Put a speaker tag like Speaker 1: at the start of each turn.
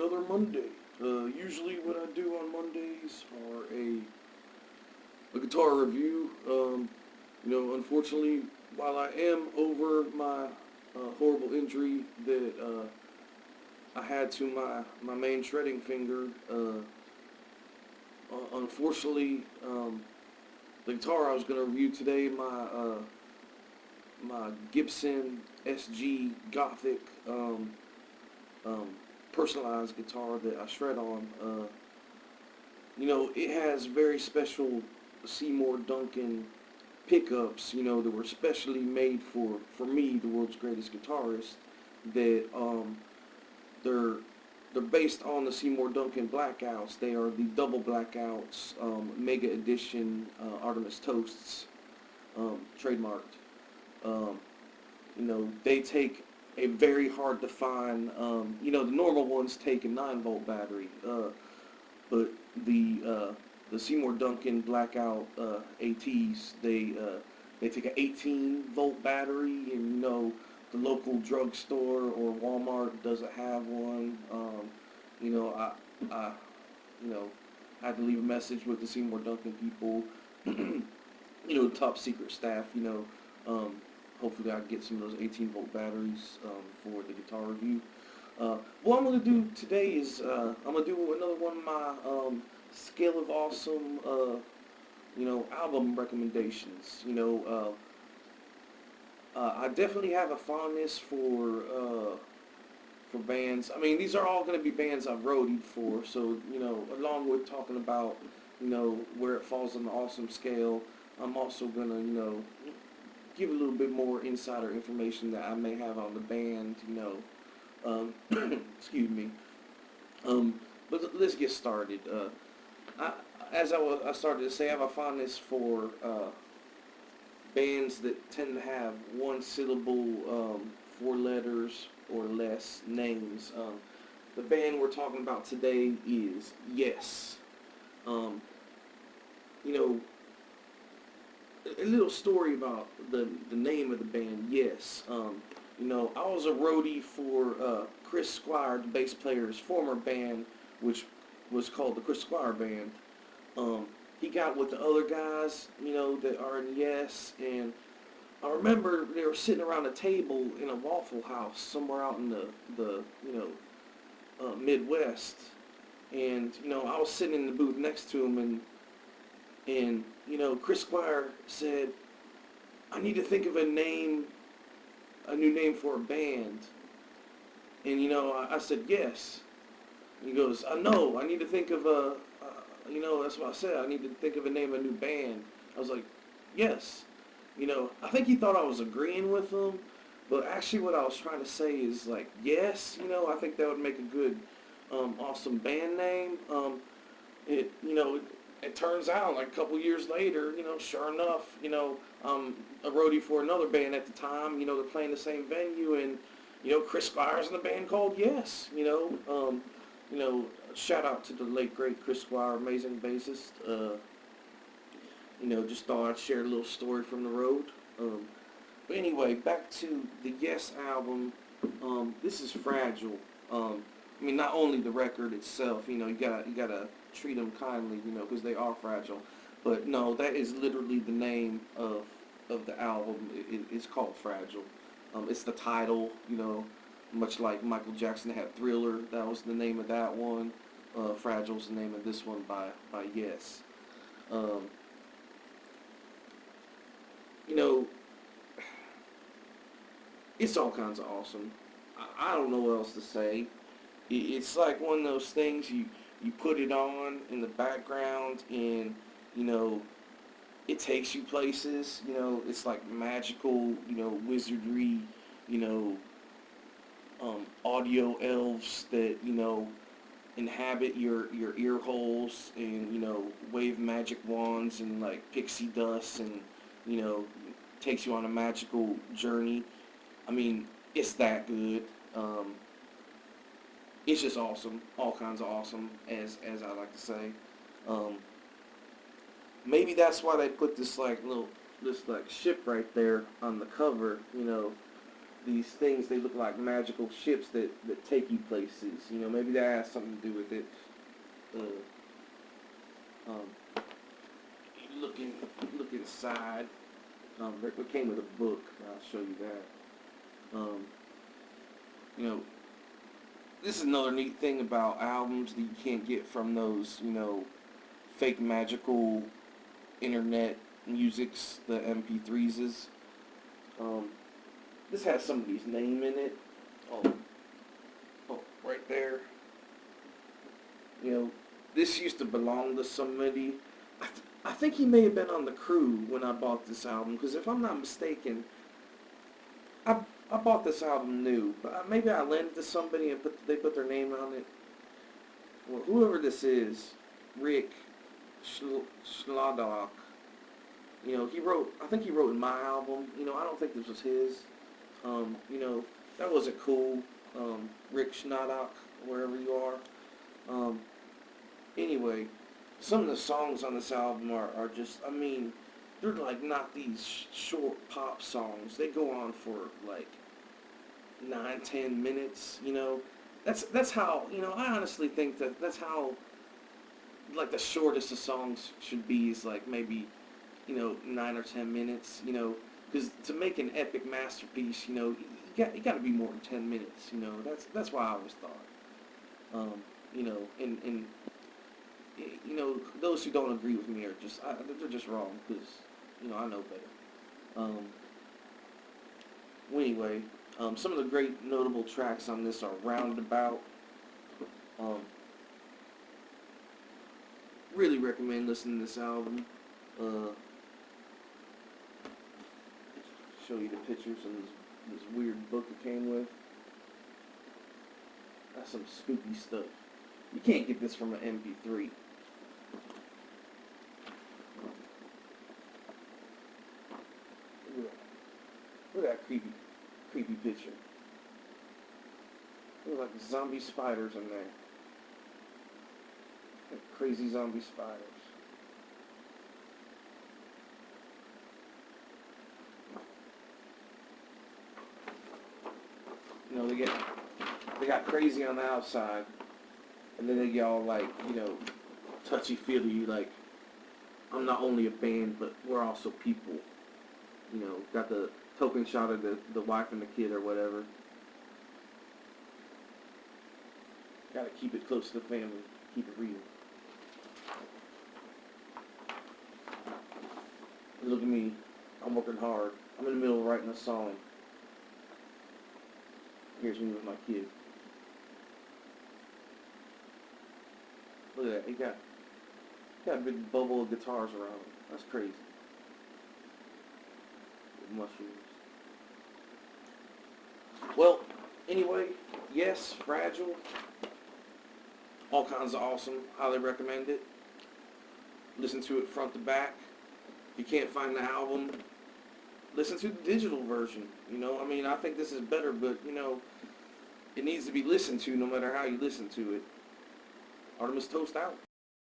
Speaker 1: another Monday. Usually what I do on Mondays are a guitar review. Unfortunately, while I am over my horrible injury that I had to my main shredding finger, unfortunately, the guitar I was going to review today, my Gibson SG Gothic um, personalized guitar that I shred on. It has very special Seymour Duncan pickups. That were specially made for me, the world's greatest guitarist. That they're they're based on the Seymour Duncan blackouts. They are the double blackouts, Mega Edition Artemis Toasts, trademarked. Um, they take a very hard to find. The normal ones take a 9-volt battery, but the Seymour Duncan blackout ATs, they take an 18-volt battery, and the local drugstore or Walmart doesn't have one. I had to leave a message with the Seymour Duncan people. Top secret staff. Hopefully I can get some of those 18-volt batteries for the guitar review. What I'm going to do today is I'm going to do another one of my Scale of Awesome, album recommendations. I definitely have a fondness for bands. I mean, these are all going to be bands I've roadied for. So along with talking about where it falls on the awesome scale, I'm also going to give a little bit more insider information that I may have on the band. Excuse me. But let's get started. I started to say, I have a fondness for bands that tend to have one syllable, 4 letters or less names. The band we're talking about today is Yes. Um, you know, a little story about the name of the band, Yes. I was a roadie for Chris Squire, the bass player's former band, which was called the Chris Squire Band. He got with the other guys, that are in Yes, and I remember they were sitting around a table in a Waffle House somewhere out in the Midwest, and I was sitting in the booth next to him, and Chris Squire said, "I need to think of a new name for a band," and I said, "Yes." And he goes, "I know. I need to think of that's what I said. I need to think of a name of a new band." I was like, "Yes." I think he thought I was agreeing with him, but actually what I was trying to say is like, yes, I think that would make a good, awesome band name. It turns out like a couple years later, sure enough, I'm a roadie for another band at the time. They're playing the same venue, and Chris Squire's in the band called Yes. Shout out to the late great Chris Squire, amazing bassist. Just thought I'd share a little story from the road. But anyway, back to the Yes album. This is Fragile. Not only the record itself, you gotta treat them kindly, because they are fragile. But no, that is literally the name of the album. It's called Fragile. It's the title, much like Michael Jackson had Thriller. That was the name of that one. Fragile's the name of this one by Yes. Um, it's all kinds of awesome. I don't know what else to say. It's like one of those things you put it on in the background, and it takes you places. It's like magical, wizardry, you know audio elves that inhabit your ear holes, and wave magic wands and like pixie dust, and you know takes you on a magical journey. It's that good. It's just awesome, all kinds of awesome, as I like to say. Um, Maybe that's why they put this like ship right there on the cover. these things, they look like magical ships that take you places. You know, maybe that has something to do with it. Look inside. It came with a book. I'll show you that. You know, this is another neat thing about albums that you can't get from those, you know, fake magical internet musics, the MP3s. This has somebody's name in it. Oh, right there. You know, this used to belong to somebody. I think he may have been on the crew when I bought this album, because if I'm not mistaken, I bought this album new, but maybe I lent it to somebody and they put their name on it. Well, whoever this is, Rick Schladock, you know, I think he wrote in my album. You know, I don't think this was his. You know, that wasn't cool. Rick Schladock, wherever you are. Anyway, some of the songs on this album are just, I mean, they're like not these short pop songs. They go on for like 9-10 minutes, you know. That's how, you know, I honestly think that's how, like, the shortest of songs should be is like maybe, you know, 9 or 10 minutes, you know, because to make an epic masterpiece, you know, you got to be more than 10 minutes, you know. That's why I always thought. You know, and you know, those who don't agree with me are just, they're just wrong, because, you know, I know better. Well, anyway, some of the great notable tracks on this are Roundabout. Really recommend listening to this album. Show you the pictures of this weird book it came with. That's some spooky stuff. You can't get this from an MP3. Look at that creepy picture. Look like zombie spiders in there. Like crazy zombie spiders. You know, they got crazy on the outside, and then they get all like, you know, touchy-feely, like, I'm not only a band, but we're also people. You know, got the token shot of the wife and the kid or whatever. Gotta keep it close to the family, keep it real. Look at me, I'm working hard. I'm in the middle of writing a song. Here's me with my kid. Look at that, he got a big bubble of guitars around him. That's crazy. With mushrooms. Well, anyway, yes, Fragile. All kinds of awesome. Highly recommend it. Listen to it front to back. If you can't find the album, listen to the digital version. You know, I mean, I think this is better, but, you know, it needs to be listened to no matter how you listen to it. Artemis Toast out.